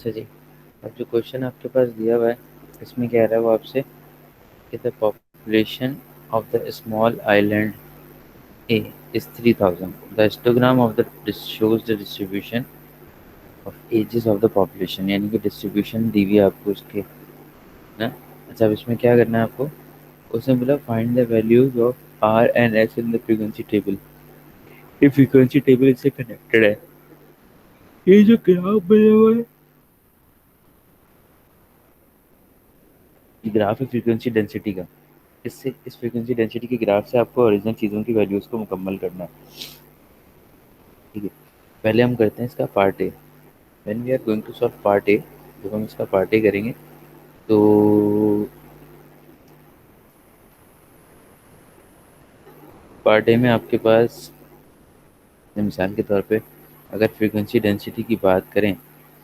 अच्छा जी। अब जो क्वेश्चन आपके पास दिया हुआ है, इसमें कह रहा है वो आपसे कि the population of the small island A is 3000। The histogram of the shows the distribution of ages of the population, यानी कि डिस्ट्रीब्यूशन दी हुई है आपको उसके ना। अच्छा, अब इसमें क्या करना है आपको, उसने बोला find the values of R and S in the frequency table. ये फ्रीक्वेंसी टेबल इससे कनेक्टेड है। ये जो ग्राफ बना हुआ है, ये ग्राफ है फ्रीक्वेंसी डेंसिटी का। इससे इस फ्रीक्वेंसी डेंसिटी के ग्राफ से आपको ओरिजिनल चीज़ों की वैल्यूज़ को मुकम्मल करना है। ठीक है, पहले हम करते हैं इसका part A. When we are going to solve part A, जब हम इसका पार्ट ए करेंगे तो पार्ट ए में आपके पास मिसाल के तौर पे अगर फ्रीक्वेंसी डेंसिटी की बात करें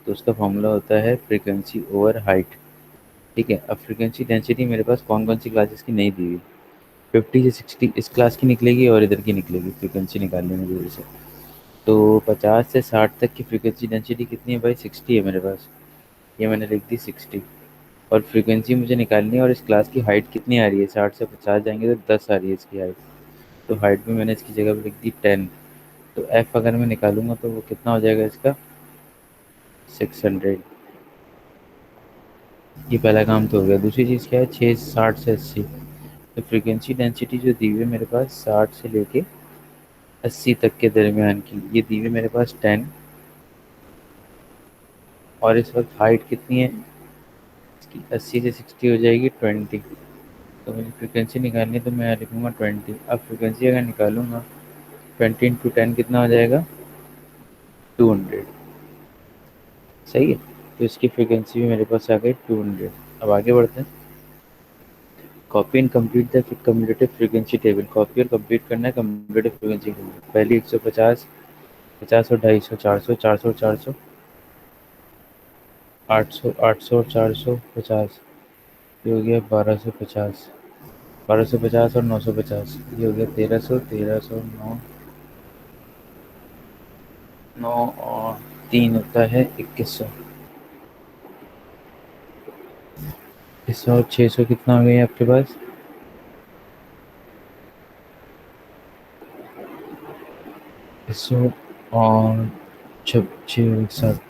तो उसका फॉर्मूला होता है फ्रीक्वेंसी ओवर हाइट। ठीक है, अब फ्रीक्वेंसी डेंसिटी मेरे पास कौन कौन सी क्लासेस की नहीं दी हुई। 50 से 60 इस क्लास की निकलेगी और इधर की निकलेगी फ्रीक्वेंसी निकालने में जरूरी से। तो 50 से 60 तक की फ्रीक्वेंसी डेंसिटी कितनी है भाई, 60 है मेरे पास। ये मैंने लिख दी 60। और फ्रीक्वेंसी मुझे निकालनी है और इस क्लास की हाइट कितनी आ रही है, 60 से 50 जाएंगे तो 10 आ रही है इसकी हाइट। तो हाइट भी मैंने इसकी जगह पे लिख दी 10। तो एफ अगर मैं निकालूंगा तो वो कितना हो जाएगा इसका, 600। ये पहला काम तो हो गया। दूसरी चीज़ क्या है, 60 से 80। तो फ्रीक्वेंसी डेंसिटी जो दी हुई है मेरे पास 60 से लेके 80 तक के दरमियान की, ये दी हुई है मेरे पास 10। और इस वक्त हाइट कितनी है इसकी, 80 से 60 हो जाएगी 20। तो मुझे फ्रीक्वेंसी निकालनी है तो मैं लिखूँगा 20। अब फ्रीक्वेंसी अगर निकालूंगा 20 × 10 कितना हो जाएगा, 200। सही है, तो इसकी फ्रीक्वेंसी भी मेरे पास आ गई 200। अब आगे बढ़ते हैं। Copy and complete the commutative frequency table. Copy और कंप्लीट करना है कम्यूटेटिव फ्रीक्वेंसी टेबल। पहली 150, 50 और 250, 400, 400 और 400, 800, 800 और 450, ये हो गया 1250। 1250 और 950, ये हो गया 1300, 1300, 9, 9 और 3 होता है 2100। 2100 और 600 कितना हो गया आपके पास, 2100 और 6, 7।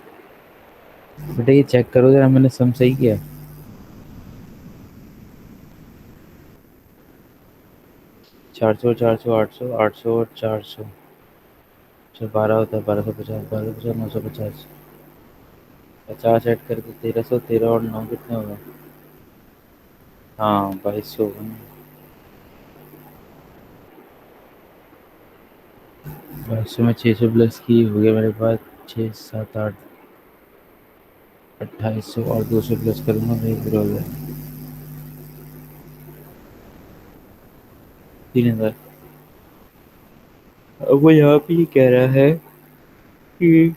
बेटा ये चेक करो जरा, मैंने सम सही किया। 400, 400, 800, 800 और 400, 12 होता है 1250, 1250, 950। 50 ऐड करके 1300, 13 और 9 कितने हो गए, हाँ 2200। 2200 में 600 प्लस की हो गया मेरे पास 6, 7, 8, 2800 और 200 प्लस करूँगा तो ये फिर हो गया 3000। अब वो यहाँ पे ये कह रहा है कि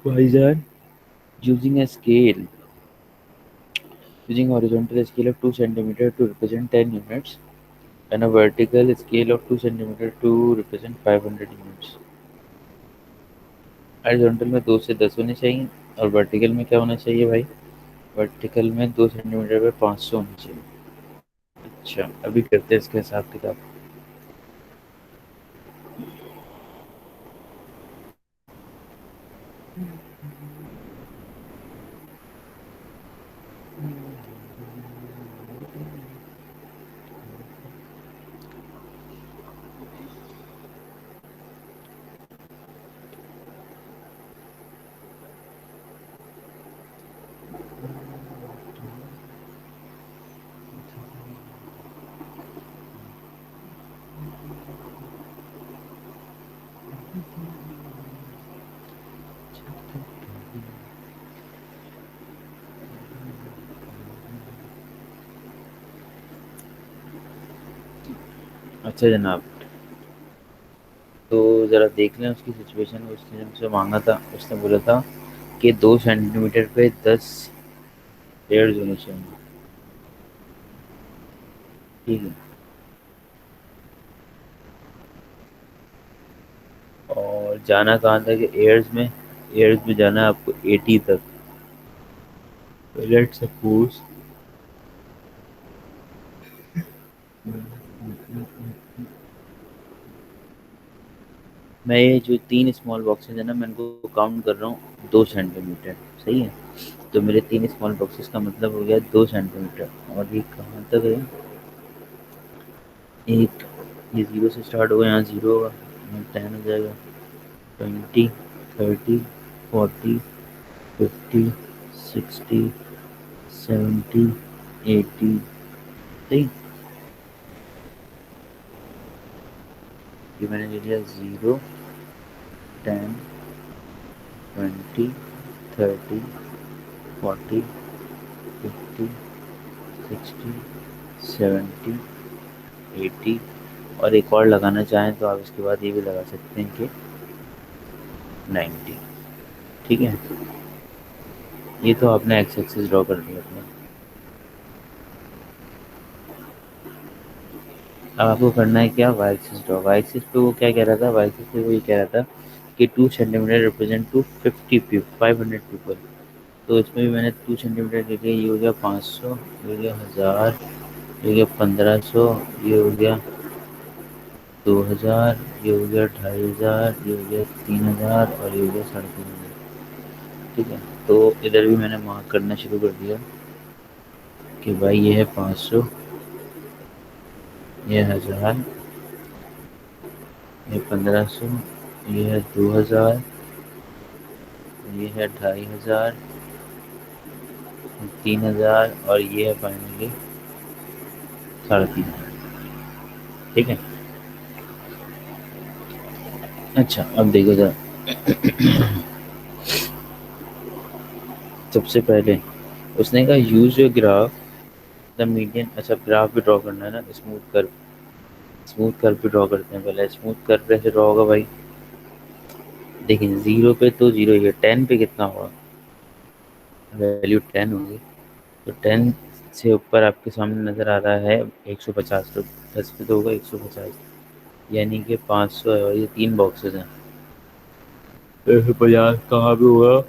भाईजान, using a scale, using horizontal scale of 2 centimeter to represent 10 units and a vertical scale of 2 centimeter to represent 500 units। Horizontal में 2 से 10 होने चाहिए और वर्टिकल में क्या होना चाहिए भाई, वर्टिकल में 2 सेंटीमीटर पे 500 होना चाहिए। अच्छा, अभी करते हैं इसका हिसाब किताब। अच्छा जनाब, तो ज़रा देख लें उसकी सिचुएशन। उसने जब मुझसे मांगा था, उसने बोला था कि 2 सेंटीमीटर पे 10 पेड़ होने चाहिए। ठीक है, और जाना कहाँ तक है, एयर्स में जाना है आपको 80 तक। लेट्स सपोज मैं ये जो 3 स्मॉल बॉक्सेस है ना, मैं इनको काउंट कर रहा हूँ 2 सेंटीमीटर। सही है, तो मेरे 3 स्मॉल बॉक्सेस का मतलब हो गया 2 सेंटीमीटर। और ये कहाँ तक है, एक, ये ज़ीरो से स्टार्ट होगा, यहाँ ज़ीरो होगा, यहाँ 10 हो जाएगा, 20, 30, 40, 50, 60, 70, 80। सही, ये मैंने ले लिया 0, 10, 20, 30, 40, 50, 60, 70, 80। और एक और लगाना चाहें तो आप इसके बाद ये भी लगा सकते हैं कि 90। ठीक है, ये तो आपने एक्स एक्सिस ड्रॉ कर दिया अपना। अब आपको करना है क्या, Y axis draw. Y axis पे वो क्या कह रहा था, वाई एक्सिस पे वो ये कह रहा था कि 2 सेंटीमीटर रिप्रेजेंट टू 500 पीपल। तो इसमें भी मैंने 2 सेंटीमीटर ले लिया, ये हो गया 500, ये हो गया 1000, ये हो गया 1500, ये हो गया 2000, ये हो गया 2500, ये हो गया 3000 और ये हो गया 3500। ठीक है, तो इधर भी मैंने मार्क करना शुरू कर दिया कि भाई ये है 500, ये 1000, ये 1500, ये है 2000, ये है 2500, 3000 और ये है फाइनली 3500। ठीक है, अच्छा अब देखो जरा। सबसे पहले उसने कहा use your graph the median. अच्छा, ग्राफ भी ड्रॉ करना है ना, स्मूथ कर्व भी ड्रॉ करते हैं। पहले स्मूथ कर्व कैसे ड्रॉ होगा भाई, देखिए 0 पे तो 0 ही है, 10 पे कितना होगा, वैल्यू 10 होगी। तो 10 से ऊपर आपके सामने नज़र आ रहा है 150। तो 10 पे तो होगा 150, यानी कि 500 है। और ये 3 बॉक्सेस हैं, 150 कहाँ पे हुआ।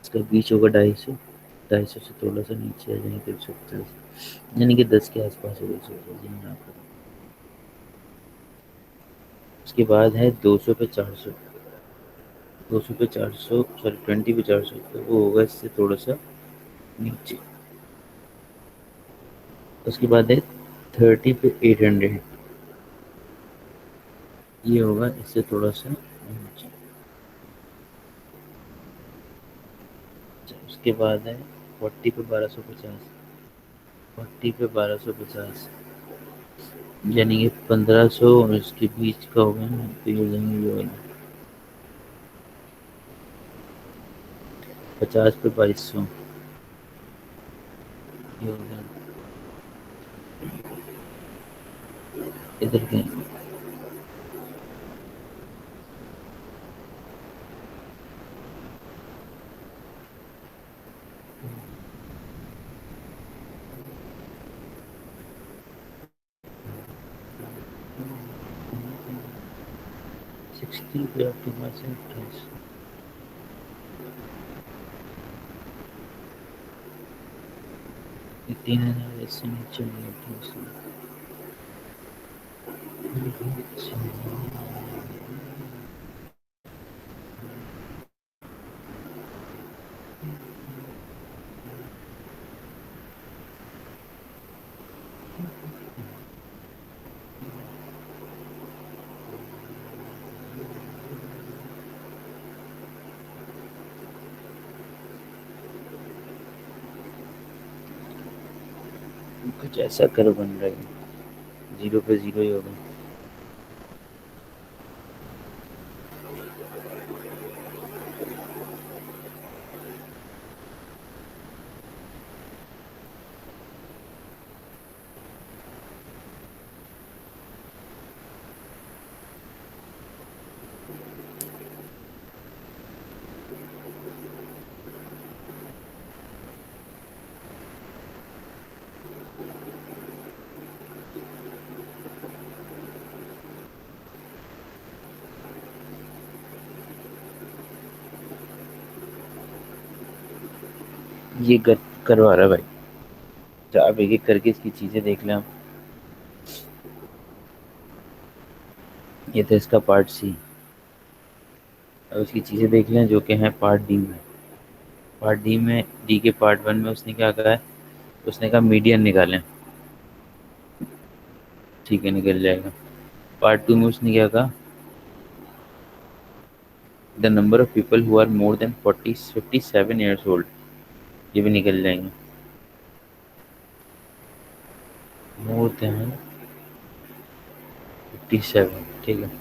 इसका बीच होगा 250, 250 से थोड़ा सा नीचे आ जाएंगे तो 150, यानी कि 10 के आसपास होगा 150 यहाँ पर। उसके बाद है 200 पे 400, 200 पे 400, सॉरी 20 पे 400, तो वो होगा इससे थोड़ा सा नीचे। उसके बाद है 30 पे 800, ये होगा इससे थोड़ा सा नीचे। उसके बाद है 40 पे 1250, 40 पे 1250, यानी कि 1500 और इसके बीच का होगा ना, तो ये हो जाएंगे ये वाला 50 पे 2200, ये हो गया इधर के। 60 पे आपके पास है 28, ये 3000 इससे नीचे नहीं होती इसमें। कुछ ऐसा कर्व बन रहा है, 0 पे 0 ही होगा। ये करवा रहा है भाई। तो आप एक एक करके इसकी चीज़ें देख लें आप। ये तो इसका पार्ट सी। अब इसकी चीज़ें देख लें जो कि हैं पार्ट डी में। पार्ट डी में, डी के पार्ट वन में उसने क्या कहा है, उसने कहा मीडियन निकालें। ठीक है, निकल जाएगा। पार्ट टू में उसने क्या कहा, the number of people who are more than 57 years old. ये भी निकल जाएंगे। मोर देन 57, ठीक है।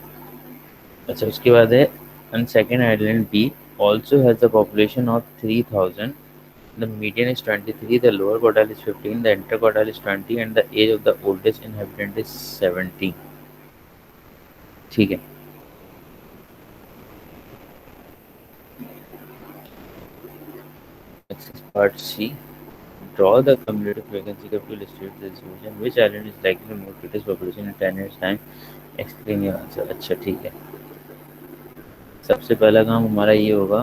अच्छा, उसके बाद है, on second island B also has a population of 3000. The median is 23, the lower quartile is 15, the interquartile is 20, and the age of the oldest inhabitant is 70. ठीक है। Next part C. Draw the cumulative vacancy curve to illustrate the distribution. Which island is likely to move to this population in 10 years time? Explain your answer. अच्छा, ठीक है। सबसे पहला काम हमारा ये होगा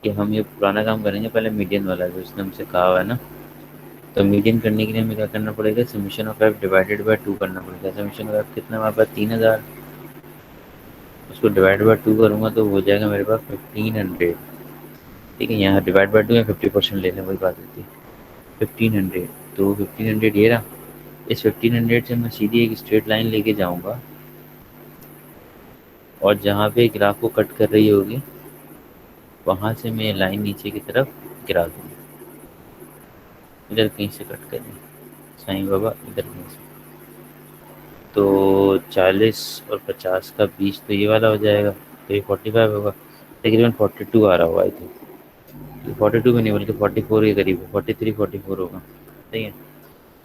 कि हम ये पुराना काम करेंगे, पहले मीडियन वाला जो उसने हमसे कहा हुआ है ना। तो मीडियन करने के लिए हमें क्या करना पड़ेगा, summation of F divided by 2 करना पड़ेगा। समीशन ऑफ एफ कितना हमारे पास, 3000। उसको डिवाइड बाय 2 करूँगा तो हो जाएगा मेरे पास 1500। ठीक है, यहाँ डिवाइड बाय 2 या 50% ले लें, वही बात होती है। 1500, तो 1500 ये रहा। इस 1500 से मैं सीधी एक स्ट्रेट लाइन लेके जाऊँगा, और जहाँ पे ग्राफ को कट कर रही होगी वहाँ से मैं लाइन नीचे की तरफ गिरा दूँगी। इधर कहीं से कट करें साईं बाबा, इधर कहीं से। तो 40 और 50 का बीच तो ये वाला हो जाएगा, तो ये 45 होगा। तकरीबन 42 आ रहा होगा आई थिंक। 42 भी नहीं बल्कि 44 के करीब है, 43 44 होगा। सही है।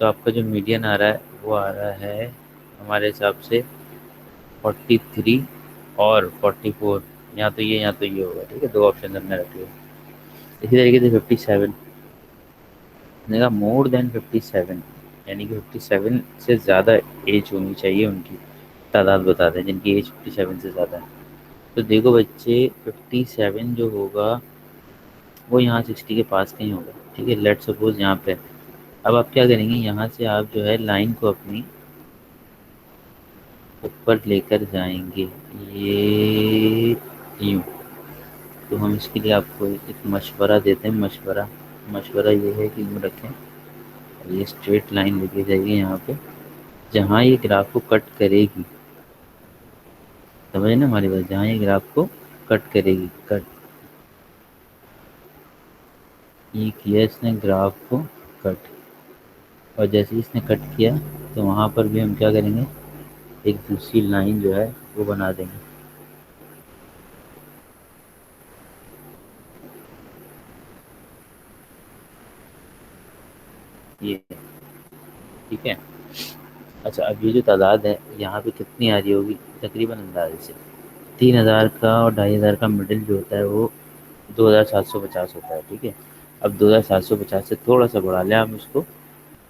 तो आपका जो मीडियन आ रहा है वो आ रहा है हमारे हिसाब से 43 और 44। यहाँ तो ये, यहाँ तो ये होगा। ठीक है, दो ऑप्शन हमने रखे हुए। इसी तरीके से 57 का मोर देन 57, यानी कि 57 से ज़्यादा एज होनी चाहिए उनकी। तादाद बता दें जिनकी एज 57 से ज़्यादा है। तो देखो बच्चे, 57 जो होगा वो यहाँ 60 के पास कहीं होगा। ठीक है, लेट सपोज यहाँ पे। अब आप क्या करेंगे, यहाँ से आप जो है लाइन को अपनी ऊपर लेकर जाएंगे, ये यूँ। तो हम इसके लिए आपको एक मशवरा देते हैं। मशवरा मशवरा ये है कि यूँ रखें, ये स्ट्रेट लाइन लेके जाइए यहाँ पे, जहाँ ये ग्राफ को कट करेगी। समझे ना हमारी बात, जहाँ ये ग्राफ को कट करेगी, कट ये किया इसने ग्राफ को कट, और जैसे ही इसने कट किया तो वहाँ पर भी हम क्या करेंगे, एक दूसरी लाइन जो है वो बना देंगे। ये, ठीक है। अच्छा, अब ये जो तादाद है यहाँ पे कितनी आ रही होगी, तकरीबन अंदाजे से 3000 का और 2500 का मिडिल जो होता है वो 2750 होता है। ठीक है, अब 2750 से थोड़ा सा बढ़ा लें आप इसको,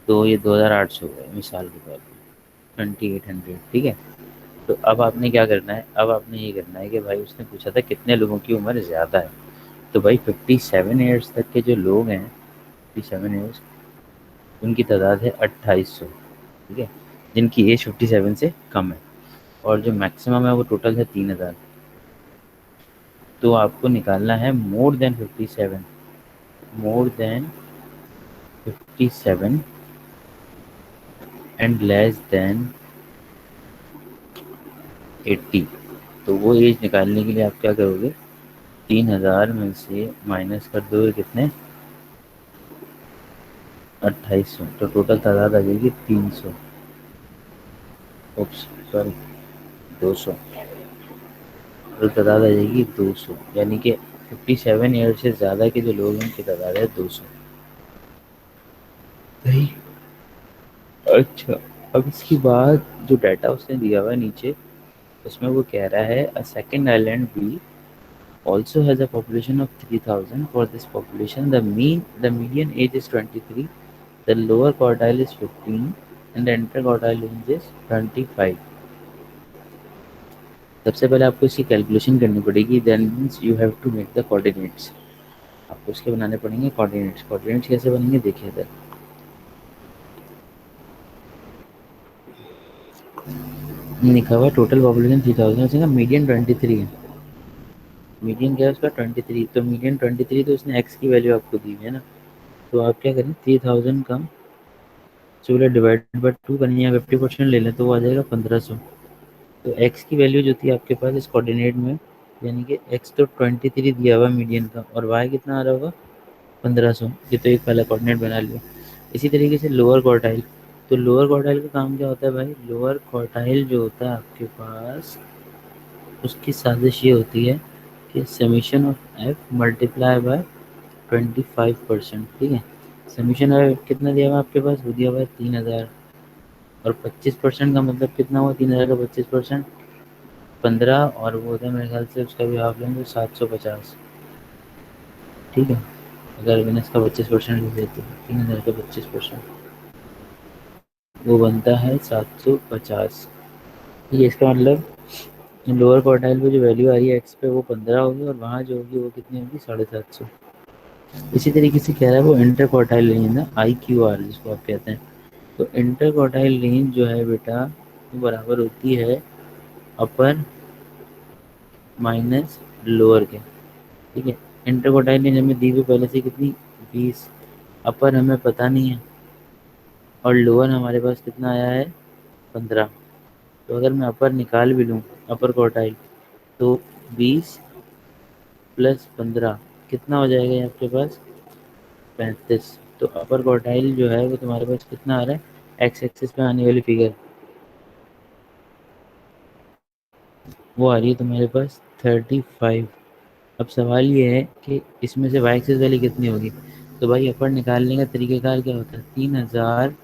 तो ये 2800 है मिसाल के तौर पर, 2800। ठीक है। तो अब आपने क्या करना है, अब आपने ये करना है कि भाई उसने पूछा था कितने लोगों की उम्र ज़्यादा है। तो भाई 57 ईयर्स तक के जो लोग हैं, 57 ईयर्स, उनकी तादाद है 2800। ठीक है, जिनकी एज 57 से कम है, और जो मैक्सिमम है वो टोटल है 3000। तो आपको निकालना है मोर than 57, more than 57 and less than 80। तो वो एज निकालने के लिए आप क्या करोगे, 3000 में से माइनस कर दोगे कितने, 2800। तो टोटल तादाद आ जाएगी 300, ओप्स सॉरी 200। टोटल तादाद आ जाएगी 200, यानी कि 57 ईयर से ज़्यादा के जो लोग हैं उनकी तादाद है 200। सही। अच्छा, अब इसके बाद जो डाटा उसने दिया हुआ है नीचे, उसमें वो कह रहा है a second island B also has a population of 3000. For this population, the median age is 23, the lower quartile is 15, and the interquartile age is 25. सबसे पहले आपको इसकी कैलकुलेशन करनी पड़ेगी, then means you have to make the coordinates. आपको इसके बनाने पड़ेंगे कोऑर्डिनेट्स। कोऑर्डिनेट्स कैसे बनेंगे देखिए इधर। लिखा हुआ टोटल पॉपुलेशन 3000 से ना मीडियन 23 है। मीडियन क्या है उसका 23, तो मीडियन 23, तो उसने एक्स की वैल्यू आपको दी हुई है ना। तो आप क्या करें 3000 का चलो डिवाइड बाई 2 करें या 50% ले लें तो वो आ जाएगा 1500। तो एक्स की वैल्यू जो थी आपके पास इस कोऑर्डिनेट में, यानी कि एक्स तो 23 दिया हुआ मीडियन का, और वाई कितना आ रहा होगा 1500। ये तो एक पहला कोऑर्डिनेट बना लिया। इसी तरीके से लोअर क्वार्टाइल। तो लोअर क्वार्टाइल का काम क्या होता है भाई, लोअर क्वार्टाइल जो होता है आपके पास, उसकी साजिश ये होती है कि summation of F multiply by 25%। ठीक है, समीशन एफ कितना दिया हुआ है आपके पास, वो दिया हुआ है 3000, और 25% का मतलब कितना हुआ, 3000 का 25% 15, और वो होता है मेरे ख्याल से उसका भी हाफ लेंगे 750। ठीक है, अगर मैंने इसका 25% ले लेते हैं 3000 का 25%, वो बनता है 750। ये इसका मतलब लोअर क्वार्टाइल पे जो वैल्यू आ रही है एक्स पे वो 15 होगी, और वहाँ जो होगी वो कितनी होगी 750। इसी तरीके से कह रहा है वो इंटर क्वार्टाइल रेंज ना, आई क्यू आर जिसको आप कहते हैं। तो इंटर क्वार्टाइल रेंज जो है बेटा वो बराबर होती है अपर माइनस लोअर के। ठीक है, इंटर क्वार्टाइल रेंज हमें दी हुई पहले से कितनी 20, अपर हमें पता नहीं है, और लोअर हमारे पास कितना आया है 15। तो अगर मैं अपर निकाल भी लूँ, अपर क्वार्टाइल, तो 20 प्लस 15 कितना हो जाएगा ये आपके पास 35। तो अपर क्वार्टाइल जो है वो तुम्हारे पास कितना आ रहा है, एक्स एक्सिस पे आने वाली फिगर वो आ रही है तुम्हारे पास 35। अब सवाल ये है कि इसमें से वाई एक्सिस वाली कितनी होगी। तो भाई अपर निकालने का तरीक़ाकार क्या होता है, 3000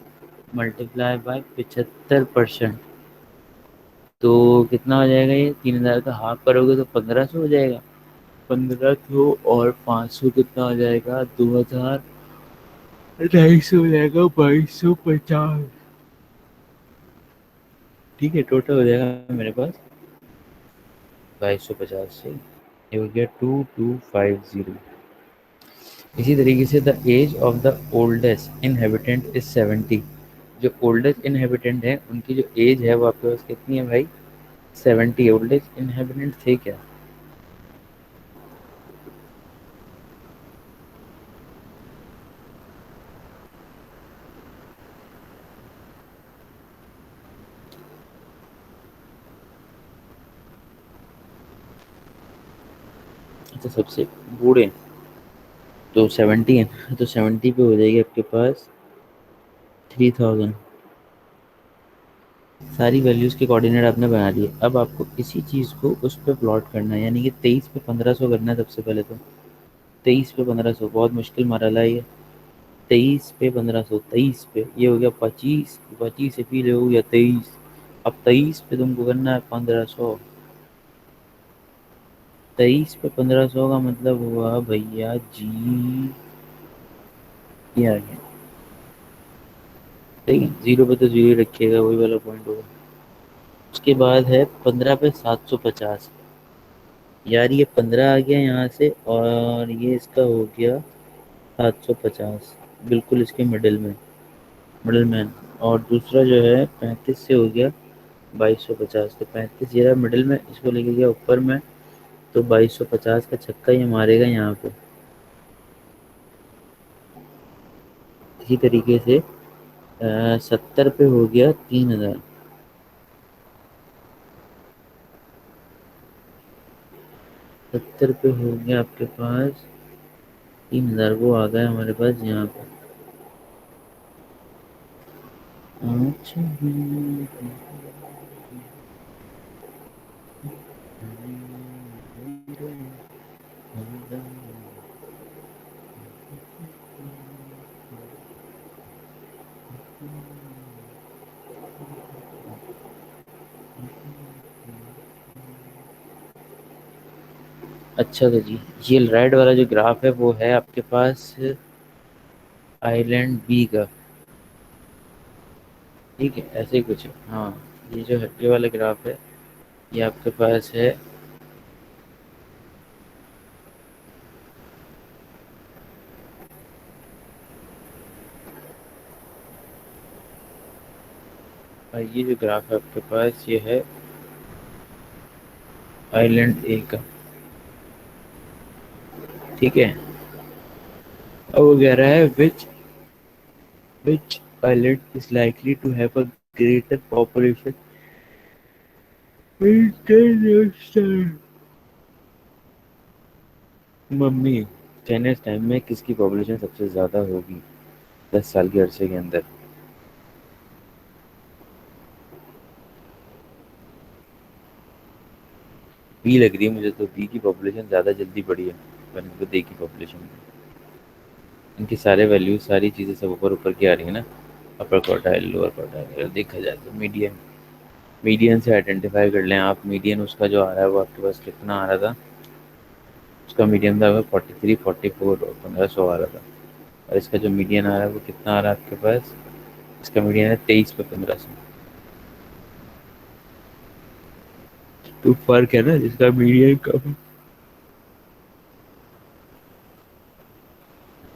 मल्टीप्लाई बाय 75%। तो कितना हो जाएगा ये, 3000 का हाफ करोगे तो 1500 हो जाएगा। 1500 और 500 कितना हो जाएगा, 2000, 250 हो जाएगा, 2250। ठीक है, टोटल हो जाएगा मेरे पास 2250 से, ये हो गया 2250। इसी तरीके से the age of the oldest inhabitant is 70। जो ओल्डेस्ट इनहेबिटेंट है उनकी जो एज है वो आपके पास कितनी है भाई 70। ओल्डेस्ट इनहेबिटेंट थे क्या, अच्छा सबसे बूढ़े, तो 70 है, तो 70 पे हो जाएगी आपके पास 3000। सारी वैल्यूज़ के कोऑर्डिनेट आपने बना लिए। अब आपको इसी चीज़ को उस पर प्लॉट करना है, यानी कि 23 पे 1500 करना है सबसे पहले तो। 23 पे 1500 बहुत मुश्किल मरहला है ये। 23 पे 1500, 23 पे ये हो गया 25, 25 से फिर हो गया 23। अब 23 पे तुमको करना है 1500। 23 पे 1500 का मतलब हुआ भैया जी, ये आ गया। ठीक है, जीरो पे तो जीरो ही रखिएगा, वही वाला पॉइंट होगा। उसके बाद है 15 पे 750। यार ये 15 आ गया यहाँ से, और ये इसका हो गया 750, बिल्कुल इसके मिडिल में, मिडिल मैन। और दूसरा जो है 35 से हो गया 2250। तो 35 ये रहा मिडिल में, इसको लेके गया ऊपर में, तो 2250 का छक्का ये मारेगा यहाँ पे। इसी तरीके से 70 पे हो गया 3000। 70 पे हो गया आपके पास 3000, वो आ गया हमारे पास यहाँ पे। अच्छा, अच्छा तो जी, ये रेड वाला जो ग्राफ है वो है आपके पास आइलैंड बी का। ठीक है, ऐसे ही कुछ है हाँ। ये जो है ये वाला ग्राफ है, ये आपके पास है ये जो ग्राफ है आपके पास ये है आइलैंड ए का। ठीक है। अब वो कह रहा है which island is likely to have a greater population international. Mummy, China time में किसकी पॉपुलेशन सबसे ज्यादा होगी 10 साल के अरसे के अंदर? बी लग रही है मुझे तो, बी की पॉपुलेशन ज्यादा जल्दी बढ़ी है बनस्पति की पॉपुलेशन। इनके सारे वैल्यूज सारी चीजें सब ऊपर ऊपर की आ रही है ना। अपर क्वार्टाइल लोअर क्वार्टाइल देखा जाए तो मीडियन, मीडियन से आइडेंटिफाई कर लें आप। मीडियन उसका जो आ रहा है वो आपके पास कितना आ रहा था? उसका मीडियन था 43 44 और 1500 आ रहा था। और इसका जो मीडियन आ रहा है वो कितना आ रहा है आपके पास? इसका मीडियन है 23 पे 1500। तो फर्क है ना, जिसका मीडियन कम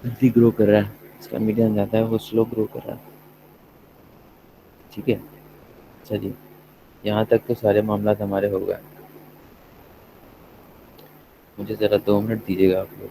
जल्दी ग्रो कर रहा है, इसका मीडियन ज़्यादा है वो स्लो ग्रो कर रहा है। ठीक है। चलिए, यहाँ तक तो सारे मामला हमारे हो गए। मुझे ज़रा 2 मिनट दीजिएगा आप लोग।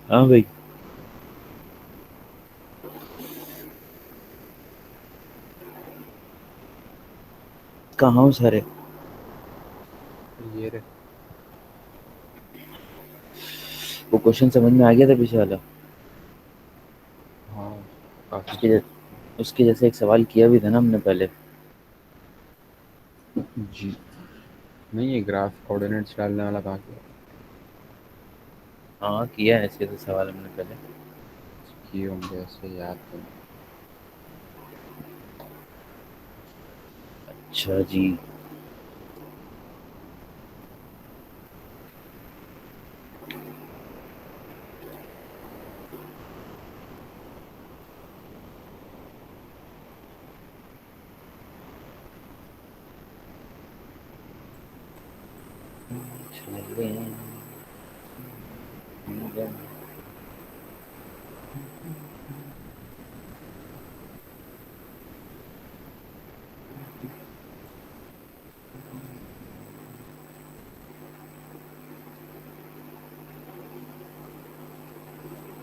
हाँ भाई। कहाँ हो सारे? ये रे। वो क्वेश्चन समझ में आ गया था पीछे वाला? हाँ, काफी उसके सही। उसके जैसे एक सवाल किया भी था ना हमने पहले। जी। नहीं, ये ग्राफ कोऑर्डिनेट्स डालने वाला कहाँ किया? हाँ किया है, ऐसे तो सवाल हमने पहले। किए होंगे, ऐसे याद तो नहीं। अच्छा जी।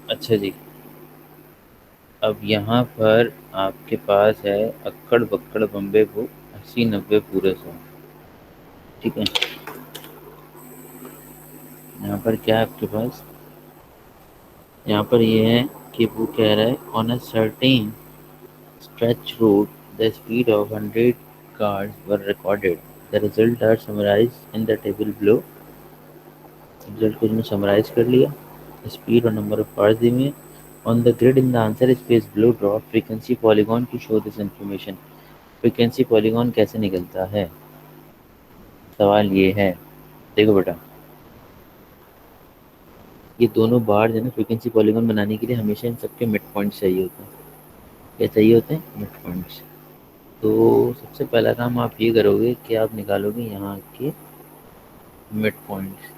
अच्छा जी। अब यहाँ पर आपके पास है अक्कड़ बक्कड़ बम्बे को 80 90 पूरे 100। ठीक है। यहाँ पर क्या है आपके पास? यहाँ पर ये है कि वो कह रहा है on a certain stretch road the speed of 100 cars were recorded. The results are summarized in the table below. Result को इसमें समराइज कर लिया। स्पीड और नंबर ऑफ कार्स दी हुई है। On the grid in the answer space blue draw frequency polygon to show this information. Frequency polygon कैसे निकलता है? सवाल ये है। देखो बेटा, ये दोनों बार जो है ना फ्रीक्वेंसी पॉलीगॉन बनाने के लिए हमेशा इन सबके मिड पॉइंट चाहिए होते हैं। क्या चाहिए होते हैं? Mid points. तो सबसे पहला काम आप ये करोगे कि आप निकालोगे यहाँ के मिड पॉइंट्स।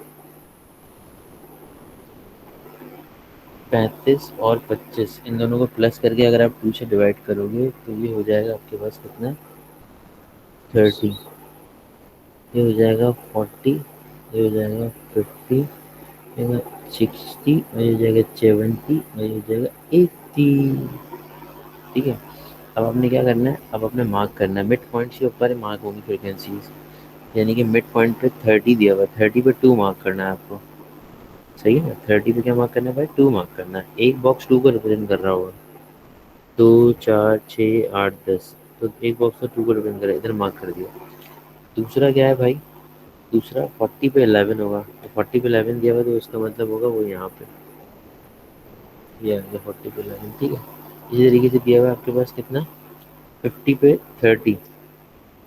35 और 25 इन दोनों को प्लस करके अगर आप 2 से डिवाइड करोगे तो ये हो जाएगा आपके पास कितना? 30। ये हो जाएगा 40। ये हो जाएगा 50। ये हो जाएगा 60 और ये हो जाएगा 70 और ये हो जाएगा 80। ठीक है। अब आपने क्या करना है? अब आपने मार्क करना है मिड पॉइंट के ऊपर मार्क होगी फ्रिक्वेंसीज। यानी कि मिड पॉइंट पे 30 दिया हुआ है, 30 पे 2 मार्क करना है आपको। सही है ना? 30 पे क्या मार्क करना है भाई? 2 मार्क करना है। एक बॉक्स 2 को रिप्रेजेंट कर रहा होगा। 2 4 6 8 10। तो एक बॉक्स में 2 को रिप्रेजेंट करा, इधर मार्क कर दिया। दूसरा क्या है भाई? दूसरा 40 पे 11 होगा, तो 40 पे 11 दिया हुआ तो इसका मतलब होगा वो यहाँ पे। ये आ गया 40 पे 11। ठीक है। इसी तरीके से दिया हुआ है आपके पास कितना? 50 पे 30।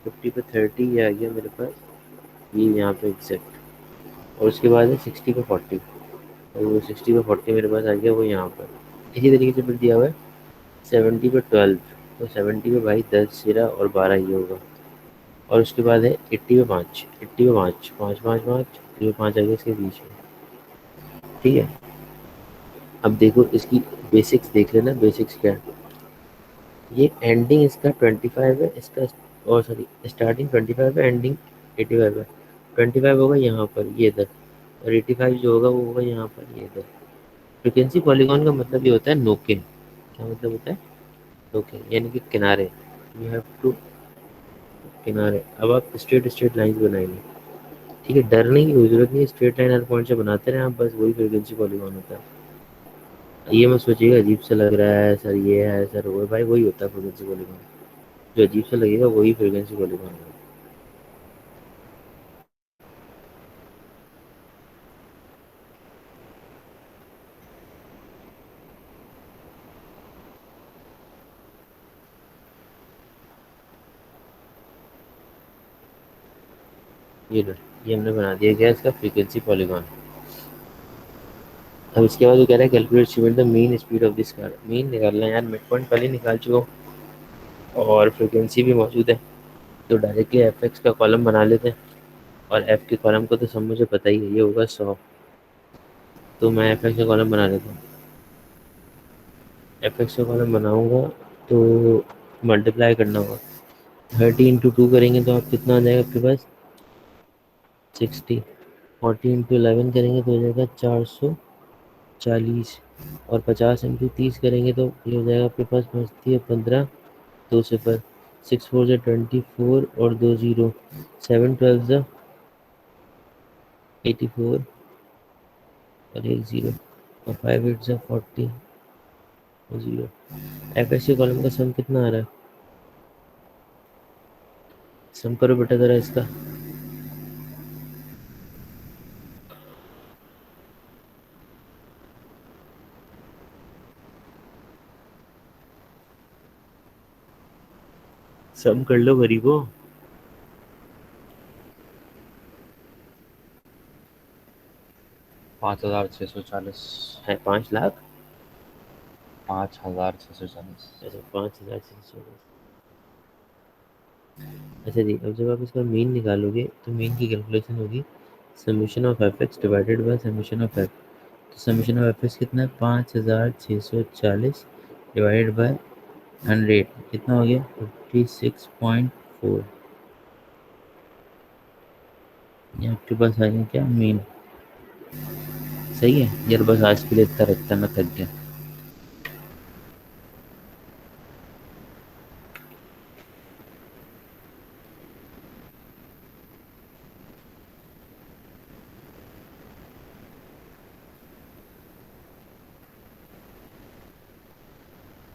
50 पे 30 ये आ गया मेरे पास, ये यहाँ पे एग्जैक्ट। और उसके बाद है 60 पे 40। और वो 60 पे 40 मेरे पास आ गया वो यहाँ पर। इसी तरीके से फिर दिया हुआ है 70 पे 12। तो 70 पे भाई 10 13 और 12 ये होगा। और उसके बाद है 80 पे 5। 80 पे 5 5 5 5 ये 5 आ गया इसके बीच में। ठीक है। अब देखो इसकी बेसिक्स देख लेना, बेसिक्स क्या है। ये एंडिंग इसका 25 है, इसका और सॉरी स्टार्टिंग 25 है, एंडिंग 85 है। 25 होगा यहाँ पर ये इधर, और 85 जो होगा वो होगा यहाँ पर ये इधर। फ्रिक्वेंसी पॉलीगॉन का मतलब ये होता है नोके। क्या मतलब होता है? नोके यानी कि किनारे। यू हैव टू किनारे। अब आप स्ट्रेट स्ट्रेट लाइंस बनाएंगे। ठीक है, डरने की कोई जरूरत नहीं है, स्ट्रेट लाइन हर पॉइंट से बनाते रहे आप, बस वही फ्रिक्वेंसी पॉलीगॉन होता है। ये मत सोचिएगा अजीब सा लग रहा है सर, ये है सर वो है, भाई वही होता है फ्रिक्वेंसी पॉलीगॉन। जो अजीब सा लगेगा वही फ्रिक्वेंसी पॉलीगॉन है। ये लो, ये हमने बना दिया गया इसका फ्रीक्वेंसी पॉलीगॉन। अब इसके बाद वो कह रहा है calculate student the mean speed of this car. Mean निकालना है यार, मिड पॉइंट पहले ही निकाल चुका हूँ और फ्रीक्वेंसी भी मौजूद है। तो डायरेक्टली एफ एक्स का कॉलम बना लेते हैं। और एफ के कॉलम को तो सब मुझे पता ही है, ये होगा 100। तो मैं एफ एक्स का कॉलम बना लेता हूँ। एफ एक्स का कॉलम बनाऊंगा तो मल्टीप्लाई करना होगा। 30 × 2 करेंगे तो आप कितना आ जाएगा आपके पास? 60। 40 × 11 करेंगे तो हो जाएगा 440। और 50 × 30 करेंगे तो ये हो जाएगा आपके पास, बचती है 15। 2 सिफर। सिक्स फोर ज़ा 24 और दो ज़ीरो, 7 12 ज़ा 84 और एक ज़ीरो, और 5 8 ज़ा 40 और zero. F S C column का सम कितना आ रहा है? सम करो बेटा ज़रा इसका। सम कर लो गरीबो। 5,640। है 5 लाख। 5,640। अच्छा 5,640। अच्छा जी, अब जब आप इसका मीन निकालोगे तो मीन की कैलकुलेशन होगी summation of F x divided by summation of F. तो समीशन ऑफ एफ एक्स कितना है? 5,640 डिवाइडेड बाय 100 कितना हो गया? 56.4। ये आपके पास आ गया क्या मीन? सही है यार, बस आज के लिए इतना रखता, मैं थक गया।